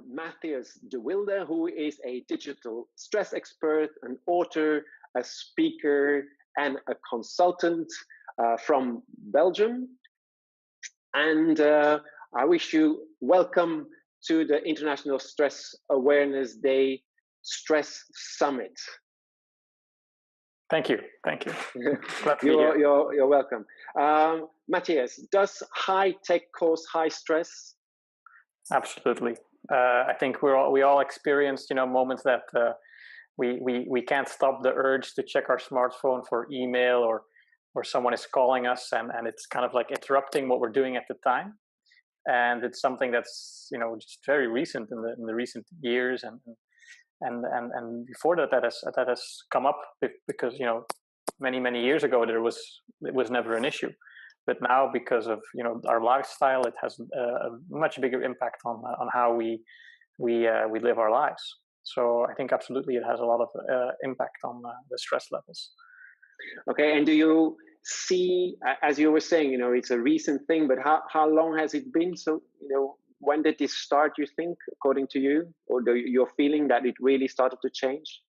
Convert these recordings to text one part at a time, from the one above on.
Matthias Dewilde, who is a digital stress expert, an author, a speaker, and a consultant from Belgium. And I wish you welcome to the International Stress Awareness Day Stress Summit. Thank you. Glad to be here. You're welcome. Matthias, does high tech cause high stress? Absolutely. I think we all experienced, moments that we can't stop the urge to check our smartphone for email or someone is calling us and it's kind of like interrupting what we're doing at the time. And it's something that's, just very recent in the recent years and before that has come up because, many years ago it was never an issue. But now because of, our lifestyle, it has a much bigger impact on how we live our lives. So I think absolutely it has a lot of impact on the stress levels. Okay, and do you see, as you were saying, it's a recent thing, but how long has it been? So, when did this start, you think, according to you? Or you're feeling that it really started to change?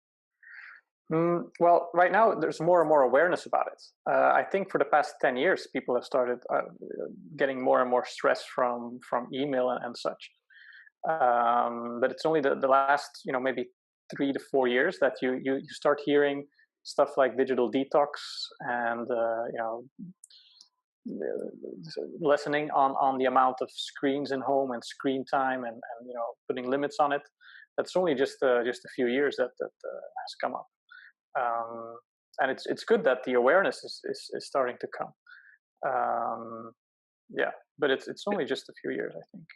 Well, right now, there's more and more awareness about it. I think for the past 10 years, people have started getting more and more stress from email and such. But it's only the last, maybe 3 to 4 years that you start hearing stuff like digital detox and, lessening on the amount of screens in home and screen time and putting limits on it. That's only just a few years that has come up. And it's good that the awareness is starting to come. But it's only just a few years, I think.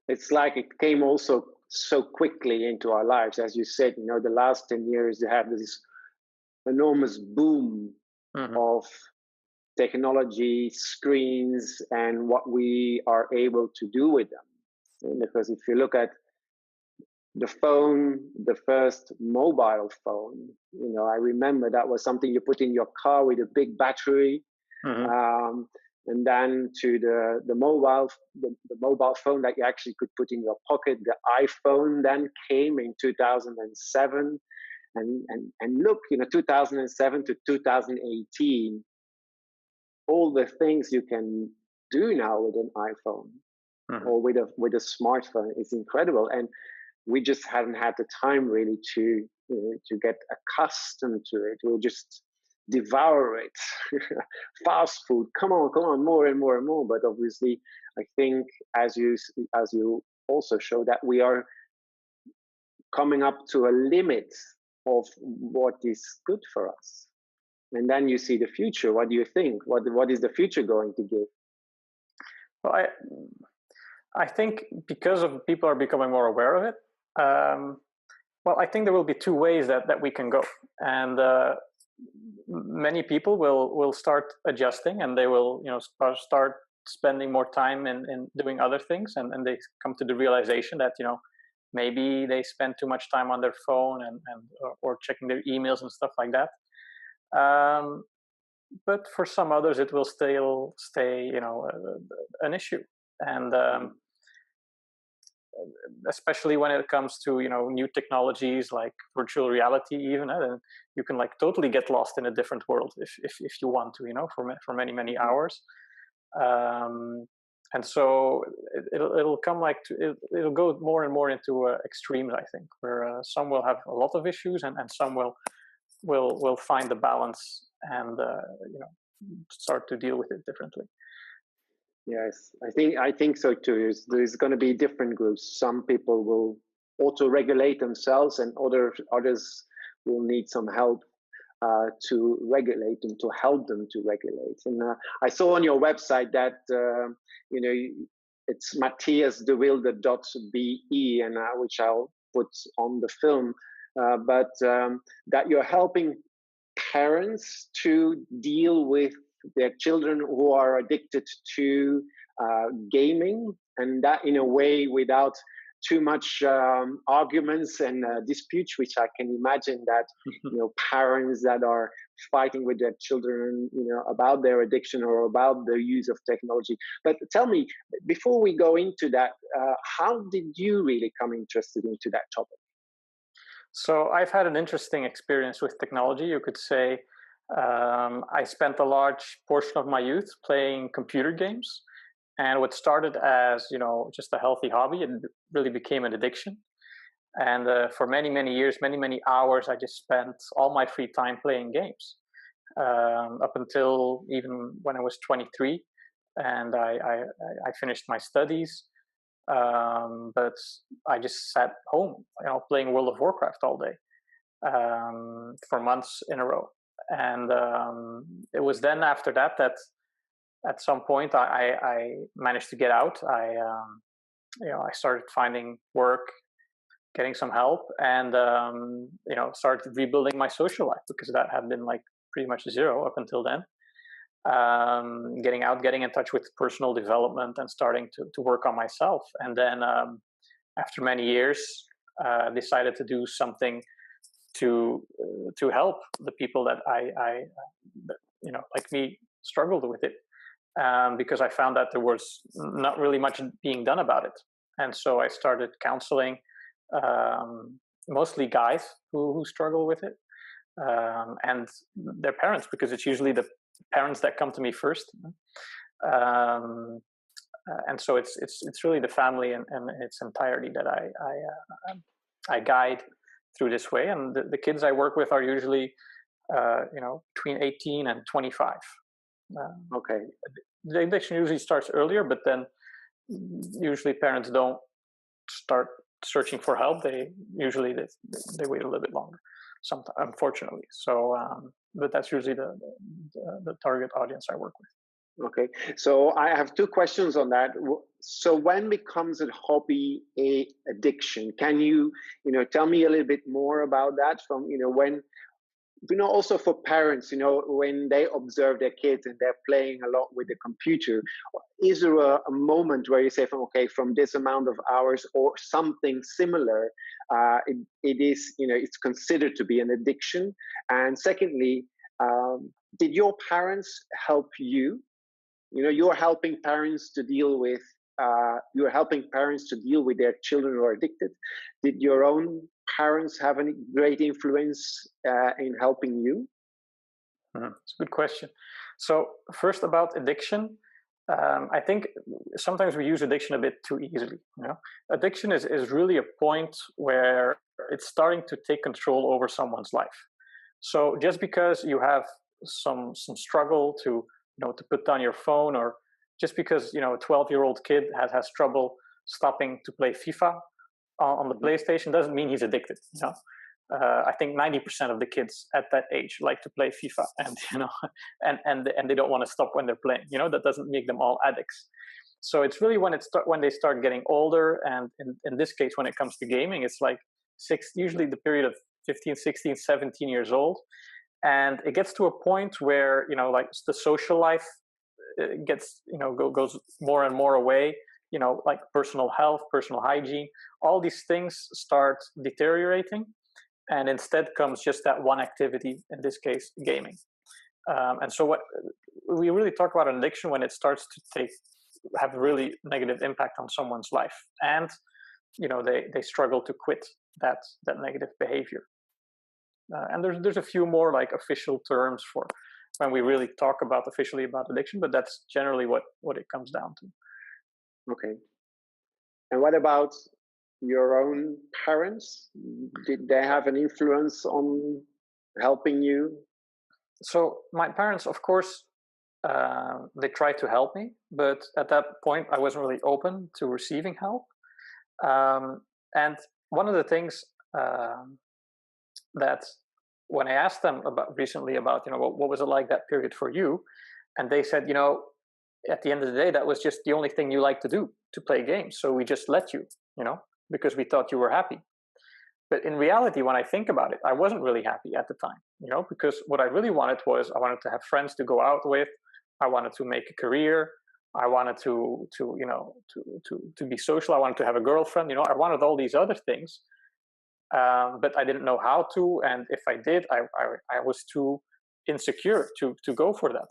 It's like it came also so quickly into our lives. As you said, the last 10 years, they have this enormous boom of technology, screens, and what we are able to do with them. Because if you look at the phone, the first mobile phone, I remember that was something you put in your car with a big battery. And then to the mobile phone that you actually could put in your pocket. The iPhone then came in 2007. And look, 2007 to 2018, all the things you can do now with an iPhone or with a smartphone is incredible. And we just hadn't had the time really to get accustomed to it. We'll just devour it. Fast food, come on, more and more and more. But obviously, I think as you also show that we are coming up to a limit of what is good for us. And then you see the future. What do you think? What is the future going to give? Well, I think because of people are becoming more aware of it, I think there will be two ways that we can go. And many people will start adjusting and they will, start spending more time in doing other things. And they come to the realization that, maybe they spend too much time on their phone or checking their emails and stuff like that. But for some others, it will still stay, an issue. And especially when it comes to, new technologies like virtual reality, even, and you can totally get lost in a different world if you want to, for many hours. And so it'll come it'll go more and more into extremes, I think, where some will have a lot of issues and some will find the balance and start to deal with it differently. Yes, I think so too. There's going to be different groups. Some people will auto-regulate themselves, and others will need some help to regulate them, to help them to regulate. And I saw on your website that it's matthiasdewilde.be, and which I'll put on the film. But that you're helping parents to deal with their children who are addicted to gaming, and that in a way without too much arguments and disputes, which I can imagine that parents that are fighting with their children, about their addiction or about the use of technology. But tell me, before we go into that, how did you really come interested into that topic? So I've had an interesting experience with technology, you could say. I spent a large portion of my youth playing computer games. And what started as, just a healthy hobby, it really became an addiction. And for many, many years, many, many hours, I just spent all my free time playing games. Up until even when I was 23, and I finished my studies. But I just sat home, playing World of Warcraft all day for months in a row. And it was then after that at some point I managed to get out. I started finding work, getting some help, and started rebuilding my social life, because that had been like pretty much zero up until then. Getting out, getting in touch with personal development, and starting to work on myself. And then after many years, decided to do something to help the people that I like me struggled with it, because I found that there was not really much being done about it. And so I started counseling mostly guys who struggle with it, and their parents, because it's usually the parents that come to me first. And so it's really the family in its entirety that I guide through this way. And the kids I work with are usually between 18 and 25. Okay. The addiction usually starts earlier, but then usually parents don't start searching for help. They usually they wait a little bit longer, sometimes, unfortunately. So, but that's usually the target audience I work with. Okay, so I have two questions on that. So when becomes a hobby a addiction? Can you tell me a little bit more about that? From when also for parents, when they observe their kids and they're playing a lot with the computer, is there a moment where you say, from this amount of hours or something similar, it is it's considered to be an addiction? And secondly, did your parents help you? You're helping parents to deal with their children who are addicted. Did your own parents have any great influence in helping you? It's a good question. So first, about addiction, I think sometimes we use addiction a bit too easily. Addiction is really a point where it's starting to take control over someone's life. So just because you have some struggle to put down your phone, or just because a 12-year-old kid has trouble stopping to play FIFA on the PlayStation, doesn't mean he's addicted. I think 90% of the kids at that age like to play FIFA, and they don't want to stop when they're playing. That doesn't make them all addicts. So it's really when they start getting older, and in this case, when it comes to gaming, it's like usually the period of 15, 16, 17 years old. And it gets to a point where, like the social life gets, goes more and more away, like personal health, personal hygiene, all these things start deteriorating. And instead comes just that one activity, in this case, gaming. And so what we really talk about an addiction when it starts to have a really negative impact on someone's life. And, they struggle to quit that negative behavior. And there's a few more like official terms for when we really talk officially about addiction, but that's generally what it comes down to. Okay. And what about your own parents? Did they have an influence on helping you? So my parents, of course, they tried to help me, but at that point I wasn't really open to receiving help. And one of the things that when I asked them recently about, what was it like that period for you? And they said, at the end of the day, that was just the only thing you like to do, to play games. So we just let you, because we thought you were happy. But in reality, when I think about it, I wasn't really happy at the time, because what I really wanted was I wanted to have friends to go out with. I wanted to make a career. I wanted to be social. I wanted to have a girlfriend. I wanted all these other things, but I didn't know how to. And if I did, I was too insecure to go for that.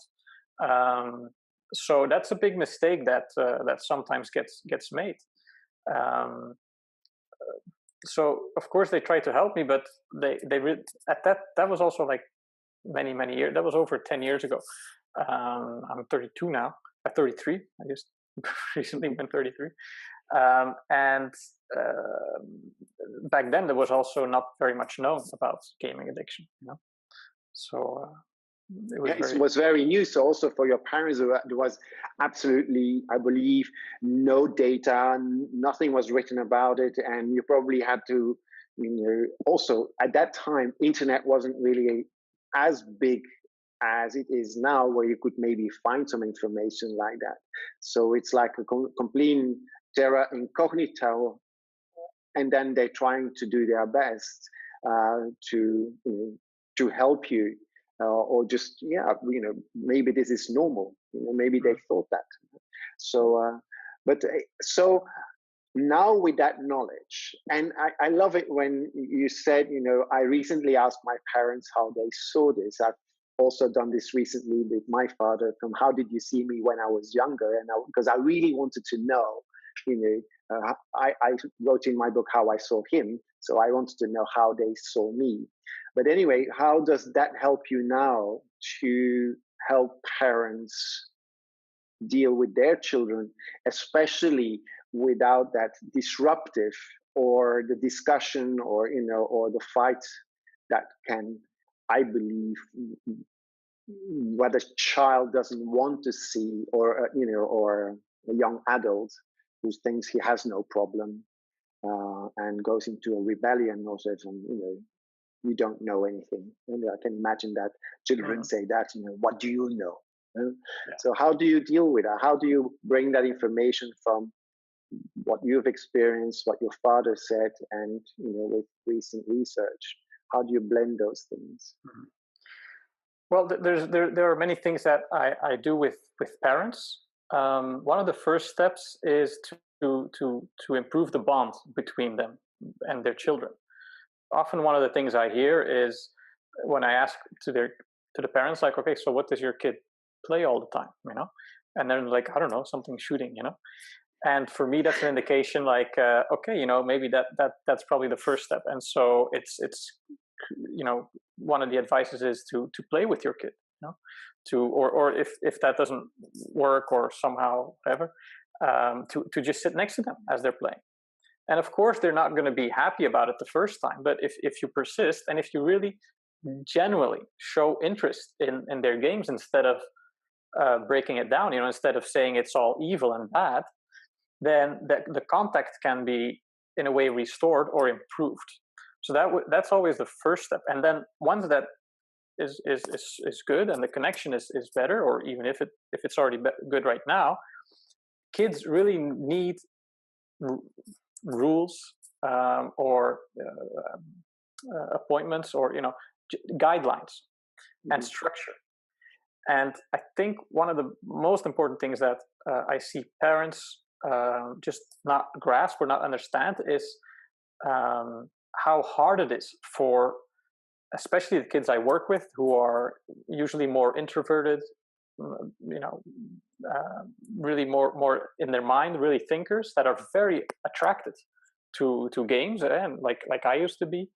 So that's a big mistake that sometimes gets made. So of course they tried to help me, but they at that was also like many years. That was over 10 years ago. I'm 32 now. 33. I just recently went 33. And back then there was also not very much known about gaming addiction. So it was very new. So also for your parents, there was absolutely, I believe, no data, nothing was written about it, and you probably had to, also at that time, internet wasn't really as big as it is now, where you could maybe find some information like that. So it's like a complete terra incognito, and then they're trying to do their best to help you. Or just maybe this is normal. Maybe they thought that. So, so now with that knowledge, and I love it when you said, I recently asked my parents how they saw this. I've also done this recently with my father. From how did you see me when I was younger? And because I really wanted to know, I wrote in my book how I saw him. So I wanted to know how they saw me. But anyway, how does that help you now to help parents deal with their children, especially without that disruptive or the discussion or the fight that can, I believe, what a child doesn't want to see, or a young adult who thinks he has no problem and goes into a rebellion or says, you don't know anything. And I can imagine that children say that, what do you know? Yeah. So how do you deal with that? How do you bring that information from what you've experienced, what your father said, and with recent research? How do you blend those things? Well, there are many things that I do with parents. One of the first steps is to improve the bond between them and their children. Often one of the things I hear is when I ask to the parents, like, okay, so what does your kid play all the time? And they're like, I don't know, something shooting, And for me, that's an indication like, okay, maybe that's probably the first step. And so it's one of the advices is to play with your kid, or if that doesn't work or somehow whatever, to just sit next to them as they're playing. And of course, they're not going to be happy about it the first time. But if you persist and if you really genuinely show interest in their games instead of breaking it down, instead of saying it's all evil and bad, then the contact can be in a way restored or improved. So that's always the first step. And then once that is good and the connection is better, or even if it's already good right now, kids really need rules or appointments or guidelines and structure. And I think one of the most important things that I see parents just not grasp or not understand is how hard it is for especially the kids I work with, who are usually more introverted, really more in their mind, really thinkers, that are very attracted to games, and like I used to be.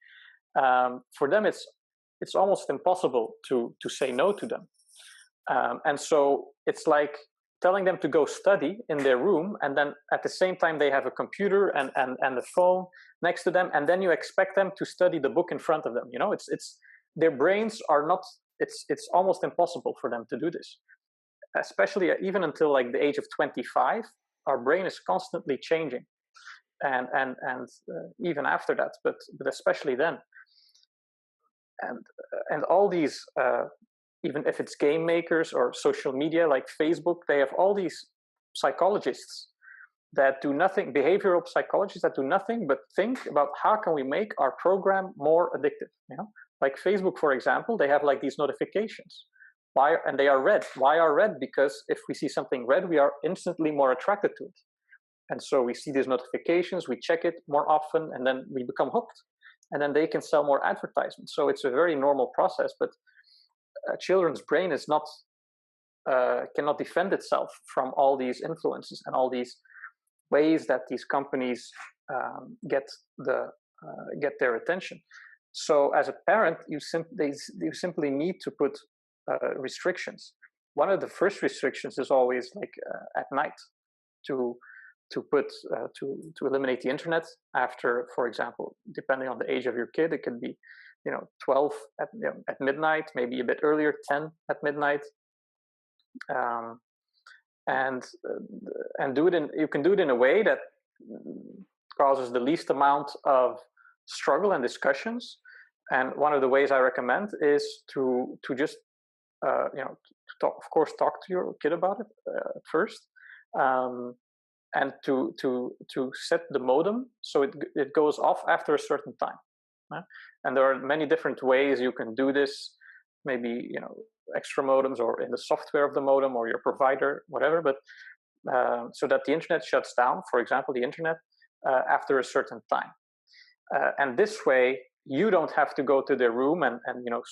For them, it's almost impossible to say no to them, and so it's like telling them to go study in their room, and then at the same time they have a computer and the phone next to them, and then you expect them to study the book in front of them. It's their brains are not. It's almost impossible for them to do this, especially even until like the age of 25. Our brain is constantly changing, and even after that, but especially then, and all these. Even if it's game makers or social media like Facebook, they have all these psychologists that do nothing, behavioral psychologists that do nothing but think about how can we make our program more addictive. Like Facebook, for example, they have like these notifications. Why? And they are red. Why are red? Because if we see something red, we are instantly more attracted to it. And so we see these notifications, we check it more often, and then we become hooked. And then they can sell more advertisements. So it's a very normal process, but a children's brain is not cannot defend itself from all these influences and all these ways that these companies get their attention. So as a parent, you simply need to put restrictions. One of the first restrictions is always like at night to eliminate the internet after, for example, depending on the age of your kid, it could be 12 at midnight, maybe a bit earlier, 10 at midnight, and do it you can do it in a way that causes the least amount of struggle and discussions. And one of the ways I recommend is to just talk to your kid about it first, and to set the modem so it goes off after a certain time. And there are many different ways you can do this. Maybe extra modems, or in the software of the modem, or your provider, whatever. But so that the internet shuts down, for example, the internet after a certain time. And this way, you don't have to go to their room and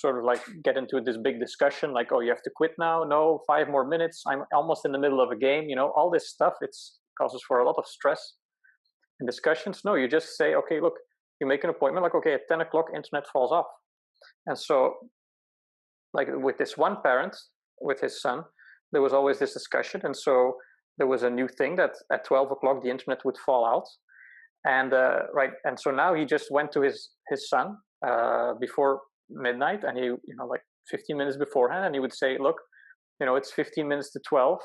sort of like get into this big discussion, like, oh, you have to quit now. No, 5 more minutes. I'm almost in the middle of a game. All this stuff. It causes for a lot of stress and discussions. No, you just say, okay, look, you make an appointment. Like, okay, at 10 o'clock, internet falls off. And so, like with this one parent, with his son, there was always this discussion. And so there was a new thing that at 12 o'clock, the internet would fall out. And and so now he just went to his son before midnight, and he like 15 minutes beforehand, and he would say, look, it's 15 minutes to 12.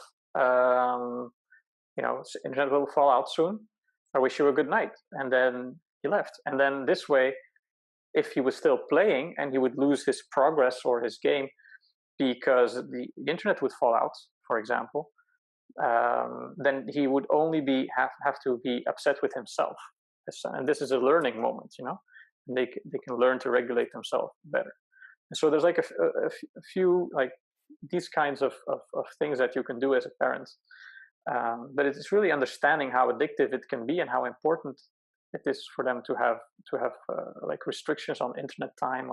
Internet will fall out soon. I wish you a good night. And then he left. And then this way, if he was still playing and he would lose his progress or his game because the internet would fall out, for example, then he would only have to be upset with himself. And this is a learning moment, and they can learn to regulate themselves better. And so there's like a few like these kinds of things that you can do as a parent. But it's really understanding how addictive it can be and how important it is for them to have like restrictions on internet time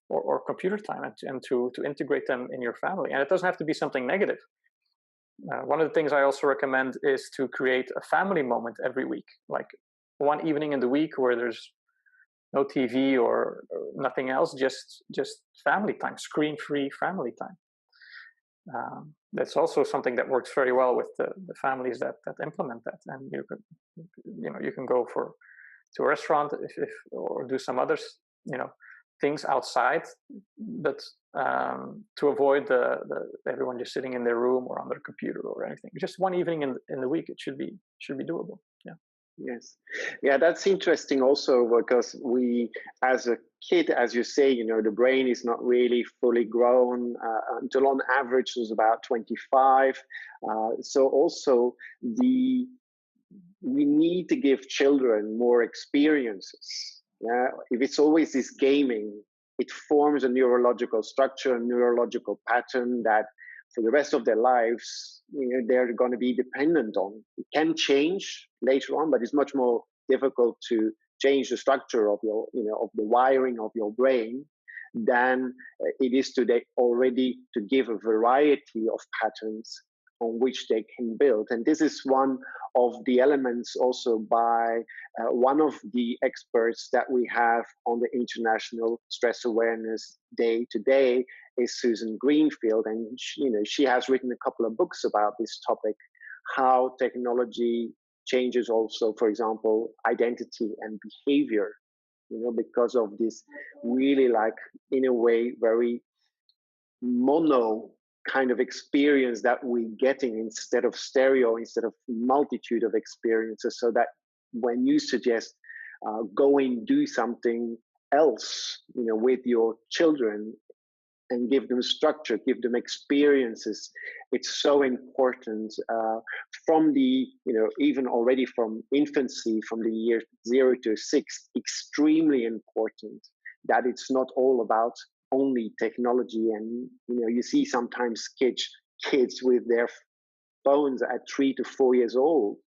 or computer time, and to integrate them in your family. And it doesn't have to be something negative. One of the things I also recommend is to create a family moment every week, like one evening in the week where there's no TV or nothing else, just family time, screen-free family time. That's also something that works very well with the families that implement that. And you can go to a restaurant or do some other things outside, but to avoid the everyone just sitting in their room or on their computer or anything. Just one evening in the week, it should be doable. Yeah. Yes. Yeah, that's interesting also, because we, as a kid, as you say, the brain is not really fully grown until on average is about 25. So also we need to give children more experiences. Yeah, if it's always this gaming, it forms a neurological structure, a neurological pattern that for the rest of their lives, they're going to be dependent on. It can change later on, but it's much more difficult to change the structure of your, of the wiring of your brain than it is today already to give a variety of patterns on which they can build. And this is one of the elements also by one of the experts that we have on the International Stress Awareness Day today is Susan Greenfield. And she has written a couple of books about this topic, how technology changes also, for example, identity and behavior, because of this really like, in a way, very mono kind of experience that we're getting instead of stereo, instead of multitude of experiences. So that when you suggest go and do something else, with your children and give them structure, give them experiences, it's so important from the, even already from infancy, from the year 0 to 6, extremely important that it's not all about only technology. And you see sometimes kids with their phones at 3 to 4 years old,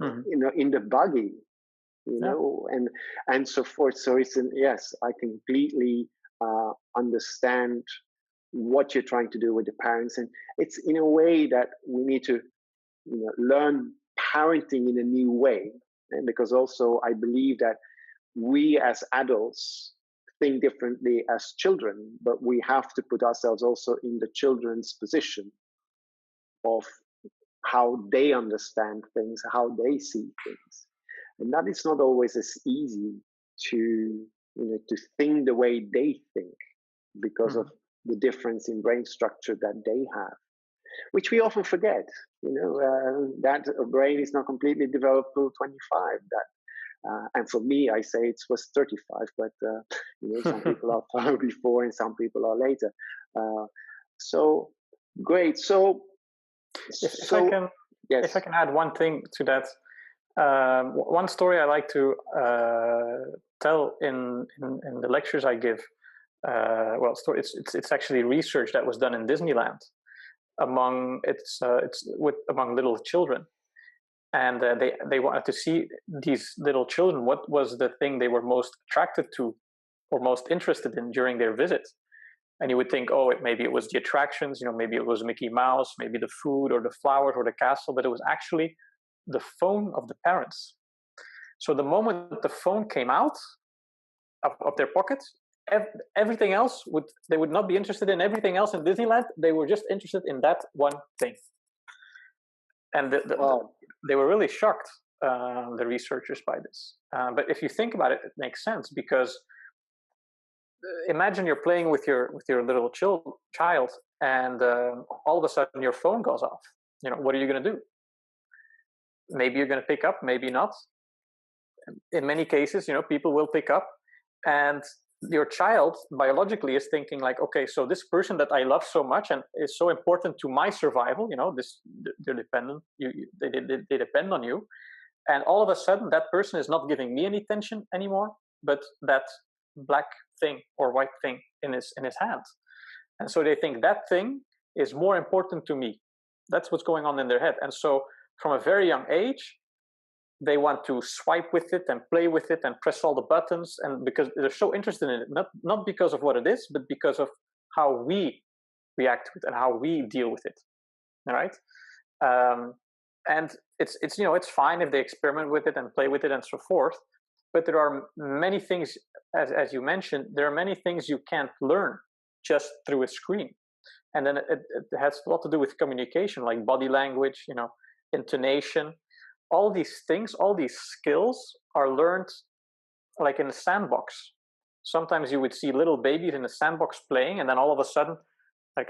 in the buggy, and so forth. So yes, I completely understand what you're trying to do with the parents, and it's in a way that we need to learn parenting in a new way. And because also I believe that we as adults think differently as children, but we have to put ourselves also in the children's position of how they understand things, how they see things. And that is not always as easy to think the way they think, because of the difference in brain structure that they have, which we often forget. That a brain is not completely developed till 25. And for me, I say it was 35, but some people are far before and some people are later. So great. So if I can add one thing to that, one story I like to tell in the lectures I give. It's actually research that was done in Disneyland among little children, and they wanted to see these little children, what was the thing they were most attracted to or most interested in during their visit. And you would think, maybe it was the attractions, maybe it was Mickey Mouse, maybe the food or the flowers or the castle, but it was actually the phone of the parents. So the moment the phone came out of their pockets, everything else they would not be interested in everything else in Disneyland. They were just interested in that one thing. And they were really shocked, the researchers, by this. But if you think about it, it makes sense, because imagine you're playing with your little child, and all of a sudden your phone goes off. What are you going to do? Maybe you're going to pick up, maybe not. In many cases, people will pick up, and your child biologically is thinking like, okay, so this person that I love so much and is so important to my survival, they're dependent. They depend on you, and all of a sudden that person is not giving me any attention anymore, but that black thing or white thing in his hand. And so they think that thing is more important to me. That's what's going on in their head. And so from a very young age, they want to swipe with it and play with it and press all the buttons, and because they're so interested in it, not because of what it is, but because of how we react to it and how we deal with it. All right. And it's fine if they experiment with it and play with it and so forth, but there are many things, as you mentioned, there are many things you can't learn just through a screen. And then it has a lot to do with communication, like body language, intonation. All these things, all these skills are learned like in a sandbox. Sometimes you would see little babies in a sandbox playing, and then all of a sudden, like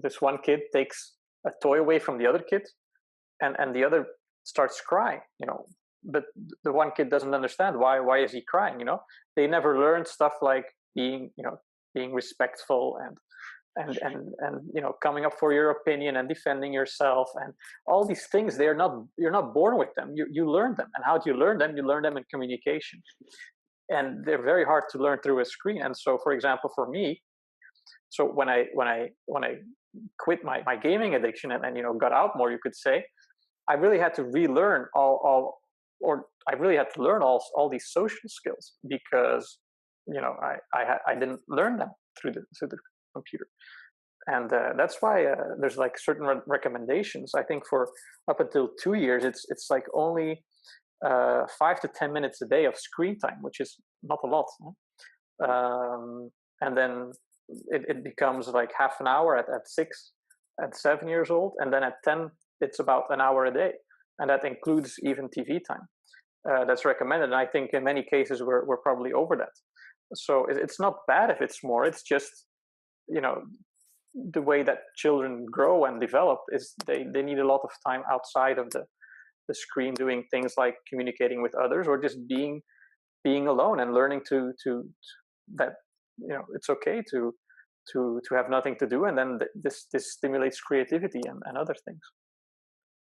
this one kid takes a toy away from the other kid, and the other starts crying, but the one kid doesn't understand why is he crying. They never learned stuff like being respectful and coming up for your opinion and defending yourself, and all these things. You're not born with them. You learn them. And how do you learn them? You learn them in communication, and they're very hard to learn through a screen. And so, for example, for me, so when I quit my gaming addiction and got out more, you could say, I really had to relearn all these social skills, because I didn't learn them through the computer. And that's why there's like certain recommendations. I think for up until 2 years, it's like only 5 to 10 minutes a day of screen time, which is not a lot. And then it becomes like half an hour at 6, at 7 years old, and then at 10 it's about an hour a day, and that includes even TV time. That's recommended, and I think in many cases we're probably over that. So it's not bad if it's more. It's just the way that children grow and develop is they need a lot of time outside of the screen, doing things like communicating with others, or just being alone and learning to that it's okay to have nothing to do, and then this stimulates creativity and other things.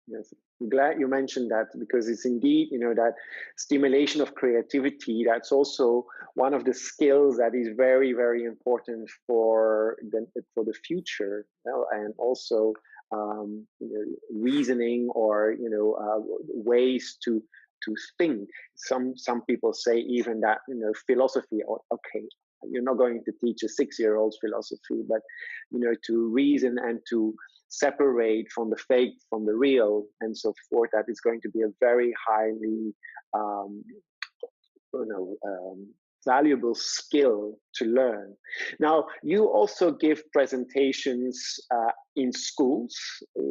Yes, I'm glad you mentioned that, because it's indeed, that stimulation of creativity. That's also one of the skills that is very, very important for the future, and also reasoning, or ways to think. Some people say even that philosophy. Or okay, you're not going to teach a 6-year-old philosophy, but to reason and to separate from the fake from the real and so forth, that is going to be a very highly um, valuable skill to learn. Now, you also give presentations in schools,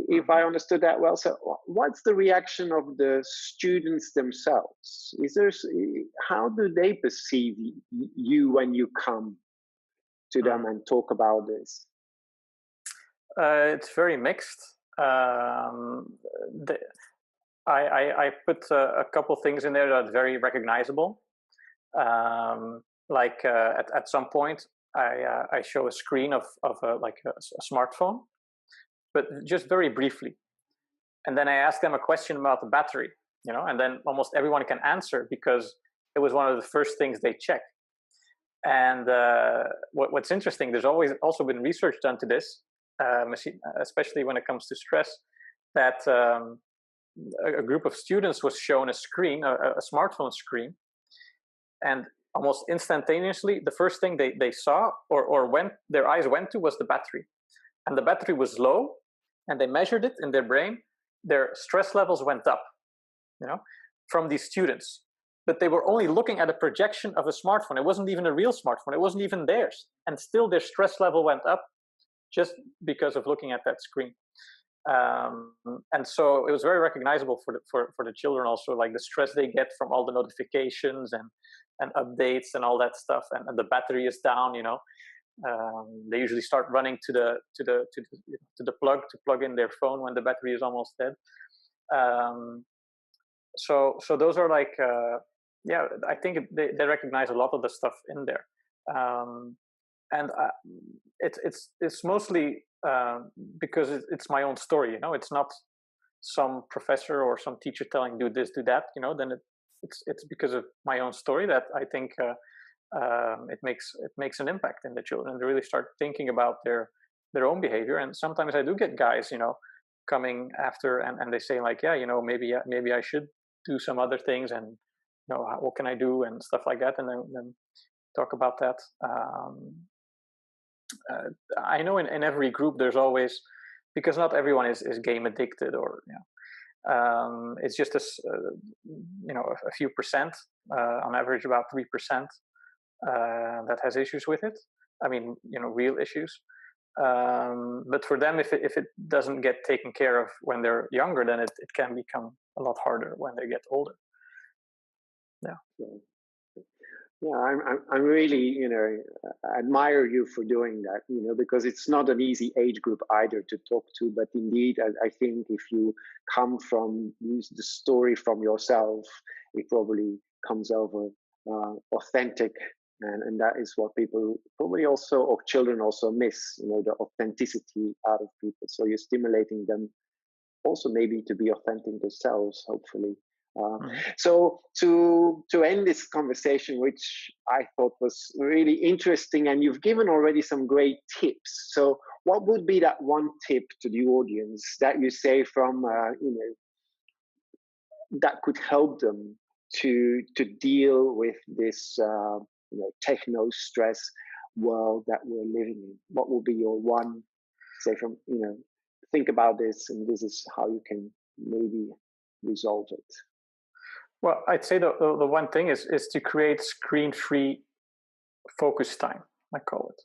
if I understood that well. So what's the reaction of the students themselves? How do they perceive you when you come to them and talk about this? It's very mixed. I put a couple things in there that are very recognizable. At some point, I show a screen of a smartphone, but just very briefly, and then I ask them a question about the battery, and then almost everyone can answer because it was one of the first things they check. And what's interesting, there's always also been research done to this, especially when it comes to stress, that a group of students was shown a screen, a smartphone screen, and almost instantaneously, the first thing they saw or when their eyes went to was the battery. And the battery was low, and they measured it in their brain. Their stress levels went up, from these students. But they were only looking at a projection of a smartphone. It wasn't even a real smartphone. It wasn't even theirs. And still their stress level went up just because of looking at that screen. And so it was very recognizable for the children also, like the stress they get from all the notifications and updates and all that stuff. And the battery is down, they usually start running to the plug to plug in their phone when the battery is almost dead. So those are like, I think they recognize a lot of the stuff in there. And it's mostly because it's my own story, it's not some professor or some teacher telling do this, do that, then it's because of my own story that I think it makes an impact in the children. They really start thinking about their own behavior. And sometimes I do get guys, coming after and they say like, yeah, maybe I should do some other things, and what can I do and stuff like that, and then talk about that. I know in every group there's always, because not everyone is game addicted, or it's just a few percent, on average about 3%, that has issues with it. I mean, real issues. But for them, if it doesn't get taken care of when they're younger, then it can become a lot harder when they get older. Yeah, I'm really, admire you for doing that, because it's not an easy age group either to talk to. But indeed, I think if you come from the story from yourself, it probably comes over authentic. And that is what people probably also, or children also miss, the authenticity out of people. So you're stimulating them also maybe to be authentic themselves, hopefully. So to end this conversation, which I thought was really interesting, and you've given already some great tips. So what would be that one tip to the audience that you say from, that could help them to deal with this, techno stress world that we're living in? What will be your one, say from, think about this, and this is how you can maybe resolve it? Well, I'd say the one thing is to create screen-free focus time, I call it.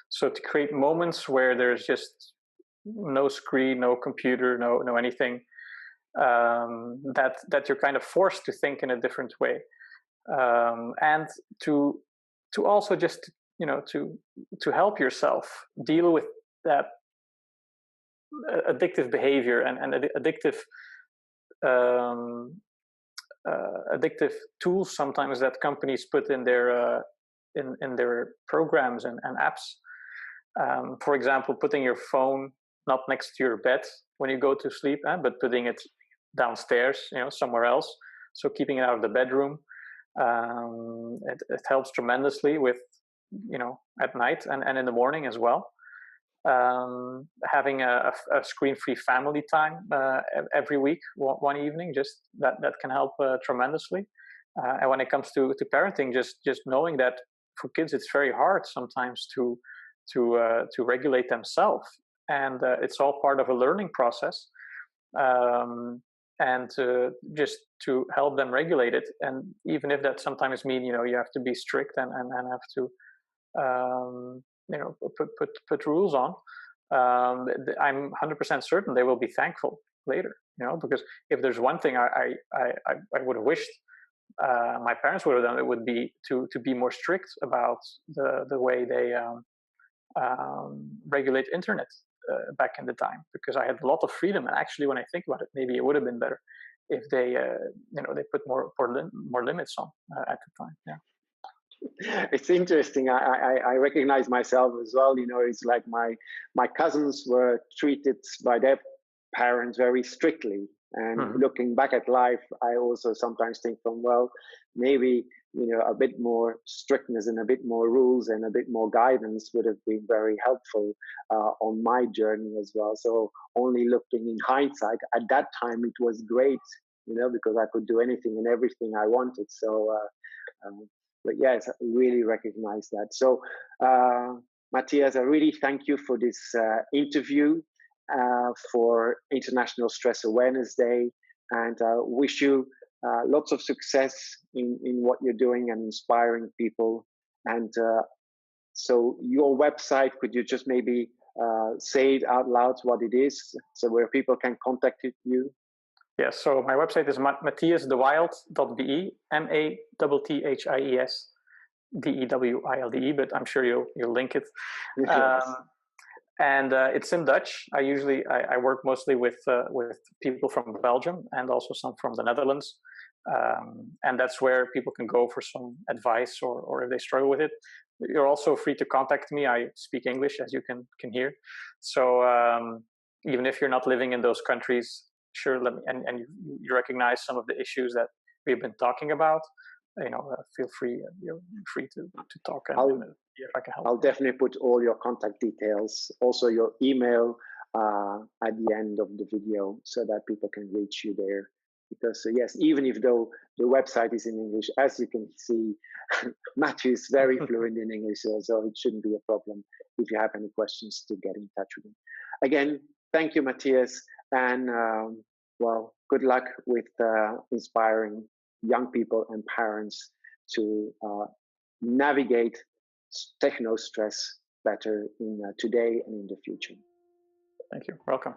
So to create moments where there's just no screen, no computer, no anything, that you're kind of forced to think in a different way, and to also just to help yourself deal with that addictive behavior and addictive addictive tools sometimes that companies put in their programs and apps. For example, putting your phone not next to your bed when you go to sleep, but putting it downstairs, somewhere else. So keeping it out of the bedroom, it helps tremendously with, at night and in the morning as well. Having a screen-free family time every week, one evening, just that can help tremendously. And when it comes to parenting, just knowing that for kids it's very hard sometimes to regulate themselves, and it's all part of a learning process. And just to help them regulate it, and even if that sometimes means you have to be strict and have to put rules on, I'm 100% certain they will be thankful later, because if there's one thing I would have wished my parents would have done, it would be to be more strict about the way they regulate internet back in the time, because I had a lot of freedom. And actually, when I think about it, maybe it would have been better if they they put more limits on at the time. Yeah. It's interesting. I recognize myself as well. It's like my cousins were treated by their parents very strictly. And looking back at life, I also sometimes think maybe a bit more strictness and a bit more rules and a bit more guidance would have been very helpful on my journey as well. So only looking in hindsight, at that time it was great, because I could do anything and everything I wanted. So, but yes, I really recognize that. So, Matthias, I really thank you for this interview. For International Stress Awareness Day, and wish you lots of success in what you're doing and inspiring people. And so your website, could you just maybe say it out loud what it is, so where people can contact you? Yes, so my website is matthiasdewilde.be, MATTHIES DEWILDE, but I'm sure you'll link it. Yes. And it's in Dutch. I work mostly with people from Belgium and also some from the Netherlands, and that's where people can go for some advice or if they struggle with it. You're also free to contact me. I speak English, as you can hear. So even if you're not living in those countries, sure, and you recognize some of the issues that we've been talking about, feel free. You're free to talk and if I can help. I'll definitely put all your contact details, also your email at the end of the video, so that people can reach you there. Because yes, even if though the website is in English, as you can see, Matthew is very fluent in English, so it shouldn't be a problem if you have any questions to get in touch with him. Again, thank you, Matthias, and good luck with inspiring young people and parents to navigate techno stress better in today and in the future. Thank you. Welcome.